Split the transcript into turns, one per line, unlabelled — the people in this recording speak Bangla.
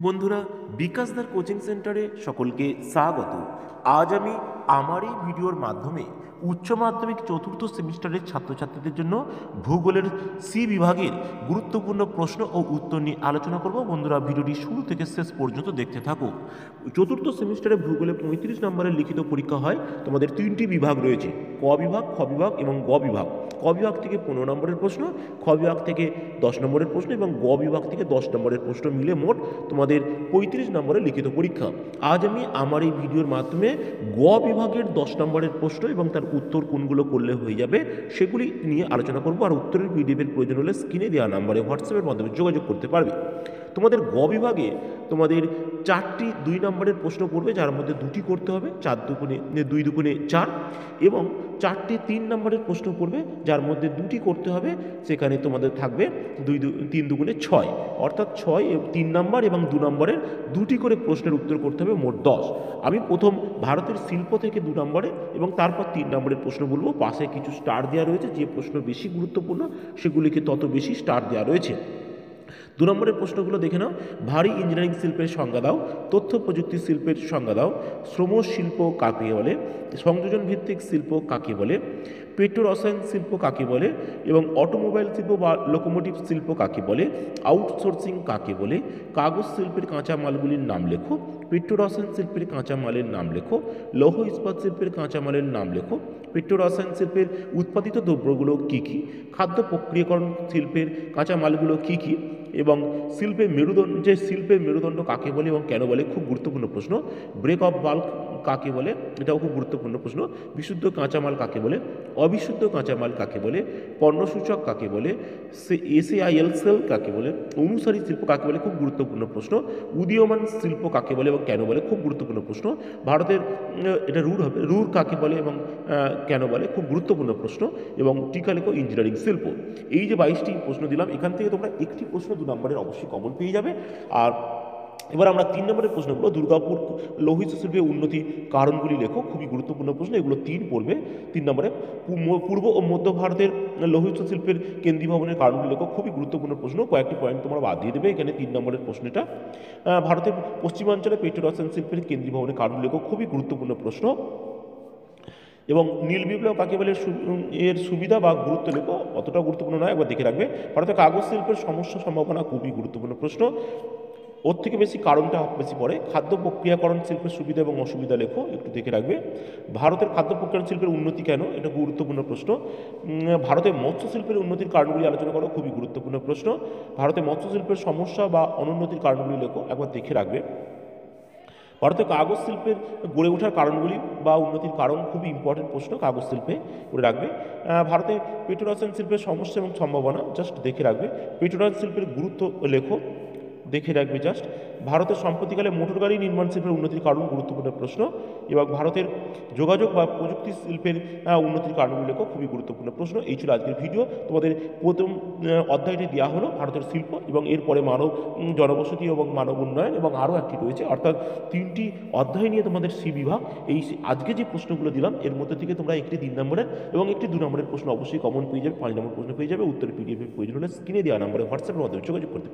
বন্ধুরা, বিকাশদার কোচিং সেন্টারে সকলকে স্বাগত। আজ আমি আমার এই ভিডিওর মাধ্যমে উচ্চ মাধ্যমিক চতুর্থ সেমিস্টারের ছাত্রছাত্রীদের জন্য ভূগোলের সি বিভাগের গুরুত্বপূর্ণ প্রশ্ন ও উত্তর নিয়ে আলোচনা করব। বন্ধুরা, ভিডিওটি শুরু থেকে শেষ পর্যন্ত দেখতে থাকো। চতুর্থ সেমিস্টারে ভূগোলে 35 নম্বরের লিখিত পরীক্ষা হয়। তোমাদের তিনটি বিভাগ রয়েছে, ক বিভাগ, খ বিভাগ এবং গ বিভাগ। ক বিভাগ থেকে 15 নম্বরের প্রশ্ন, খ বিভাগ থেকে 10 নম্বরের প্রশ্ন এবং গ বিভাগ থেকে 10 নম্বরের প্রশ্ন মিলে মোট তোমাদের 35 নম্বরের লিখিত পরীক্ষা। আজ আমি আমার এই ভিডিওর মাধ্যমে গ বিভাগের 10 নম্বরের প্রশ্ন এবং তার উত্তর কোনগুলো করলে হয়ে যাবে সেগুলি নিয়ে আলোচনা করব। আর উত্তরের পিডিএফের প্রয়োজন হলে স্ক্রিনে দেওয়া নাম্বারে হোয়াটসঅ্যাপের মাধ্যমে যোগাযোগ করতে পারবে। তোমাদের গ বিভাগে তোমাদের 4টি 2 নম্বরের প্রশ্ন পড়বে, যার মধ্যে 2টি করতে হবে, 2 দুগুণে 4, এবং 4টি 3 নম্বরের প্রশ্ন পড়বে, যার মধ্যে 2টি করতে হবে, সেখানে তোমাদের থাকবে 3 দুগুণে 6, অর্থাৎ 6 3 নম্বর এবং 2 নম্বরের 2টি করে প্রশ্নের উত্তর করতে হবে, মোট 10। আমি প্রথম ভারতের শিল্প থেকে 2 নম্বরে এবং তারপর 3 নম্বরের প্রশ্ন বলবো। পাশে কিছু স্টার দেওয়া রয়েছে, যে প্রশ্ন বেশি গুরুত্বপূর্ণ সেগুলিকে তত বেশি স্টার দেওয়া রয়েছে। 2 নম্বরের প্রশ্নগুলো দেখে নাও। ভারী ইঞ্জিনিয়ারিং শিল্পের সংজ্ঞা দাও, তথ্য প্রযুক্তি শিল্পের সংজ্ঞা দাও, শ্রম শিল্প কাকে বলে, সংযোজন ভিত্তিক শিল্প কাকে বলে, পেট্রো রসায়ন শিল্প কাকে বলে, এবং অটোমোবাইল শিল্প বা লোকোমোটিভ শিল্প কাকে বলে, আউটসোর্সিং কাকে বলে, কাগজ শিল্পের কাঁচামালগুলির নাম লেখো, পেট্রো রসায়ন শিল্পের কাঁচামালের নাম লেখো, লৌহ ইস্পাত শিল্পের কাঁচামালের নাম লেখো, পেট্রো রসায়ন শিল্পের উৎপাদিত দ্রব্যগুলো কী কী, খাদ্য প্রক্রিয়াকরণ শিল্পের কাঁচামালগুলো কী কী, এবং শিল্পের মেরুদণ্ড কাকে বলে এবং কেন বলে, খুব গুরুত্বপূর্ণ প্রশ্ন। ব্রেক অফ বাল্ক কাকে বলে, এটাও খুব গুরুত্বপূর্ণ প্রশ্ন। বিশুদ্ধ কাঁচামাল কাকে বলে, অবিশুদ্ধ কাঁচামাল কাকে বলে, পণ্যসূচক কাকে বলে, এসএআইএল সেল কাকে বলে, অনুসারী শিল্প কাকে বলে, খুব গুরুত্বপূর্ণ প্রশ্ন। উদীয়মান শিল্প কাকে বলে এবং কেন বলে, খুব গুরুত্বপূর্ণ প্রশ্ন। ভারতের এটা রুর কাকে বলে এবং কেন বলে, খুব গুরুত্বপূর্ণ প্রশ্ন। এবং টিকা লেখো ইঞ্জিনিয়ারিং শিল্প। এই যে 22টি প্রশ্ন দিলাম, এখান থেকে তোমরা একটি প্রশ্ন 2 নম্বরের অবশ্যই কমন পেয়ে যাবে। আর এবার আমরা 3 নম্বরের প্রশ্নগুলো, দুর্গাপুর লৌহিত শিল্পের উন্নতির কারণগুলি লেখো, খুবই গুরুত্বপূর্ণ প্রশ্ন। এগুলো 3 পড়বে 3 নম্বরে। পূর্ব ও মধ্য ভারতের লৌহিত শিল্পের কেন্দ্রীভবনের কারণগুলি লেখো, খুবই গুরুত্বপূর্ণ প্রশ্ন। কয়েকটি পয়েন্ট তোমরা বাদ দিয়ে দেবে এখানে 3 নম্বরের প্রশ্নটা। ভারতের পশ্চিমাঞ্চলে পেট্রো রসায়ন শিল্পের কেন্দ্রীভবনের কারণগুলি লেখো, খুবই গুরুত্বপূর্ণ প্রশ্ন। এবং নীল বিপ্লব কাকে বলে এর সুবিধা বা গুরুত্ব লেখো, অতটা গুরুত্বপূর্ণ নয়, একবার দেখে রাখবে। ভারতের কাগজ শিল্পের সমস্যা সম্ভাবনা, খুবই গুরুত্বপূর্ণ প্রশ্ন। ওর থেকে বেশি কারণটা বেশি পড়ে। খাদ্য প্রক্রিয়াকরণ শিল্পের সুবিধা এবং অসুবিধা লেখো, একটু দেখে রাখবে। ভারতের খাদ্য প্রক্রিয়াকরণ শিল্পের উন্নতি কেন, এটা গুরুত্বপূর্ণ প্রশ্ন। ভারতের মৎস্য শিল্পের উন্নতির কারণগুলি আলোচনা করো, খুবই গুরুত্বপূর্ণ প্রশ্ন। ভারতের মৎস্য শিল্পের সমস্যা বা অনুন্নতির কারণগুলি লেখো, একবার দেখে রাখবে। ভারতের কাগজ শিল্পের গড়ে ওঠার কারণগুলি বা উন্নতির কারণ, খুবই ইম্পর্টেন্ট প্রশ্ন, কাগজ শিল্পে করে রাখবে। ভারতে পেট্রো রসায়ন শিল্পের সমস্যা এবং সম্ভাবনা জাস্ট দেখে রাখবে। পেট্রো রসায়ন শিল্পের গুরুত্ব লেখো, দেখে রাখবে জাস্ট। ভারতের সম্প্রতিকালে মোটর গাড়ি নির্মাণ শিল্পের উন্নতির কারণ, গুরুত্বপূর্ণ প্রশ্ন। এবং ভারতের যোগাযোগ বা প্রযুক্তি শিল্পের উন্নতির কারণগুলি লেখো, খুবই গুরুত্বপূর্ণ প্রশ্ন। এই ছিল আজকের ভিডিও। তোমাদের প্রথম অধ্যায়টি দেওয়া হলো ভারতের শিল্প, এবং এরপরে মানব জনবসতি এবং মানব উন্নয়ন, এবং আরও একটি রয়েছে, অর্থাৎ 3টি অধ্যায় নিয়ে তোমাদের সি বিভাগ। এই আজকে যে প্রশ্নগুলো দিলাম এর মধ্যে থেকে তোমরা একটি 3 নম্বরের এবং একটি 2 নম্বরের প্রশ্ন অবশ্যই কমন পেয়ে যাবে, 5 নম্বর প্রশ্ন পেয়ে যাবে। উত্তর পিডিএফের প্রয়োজন হলে স্ক্রিনে দেওয়া নাম্বারে হোয়াটসঅ্যাপের মাধ্যমে যোগাযোগ করতে পারবে।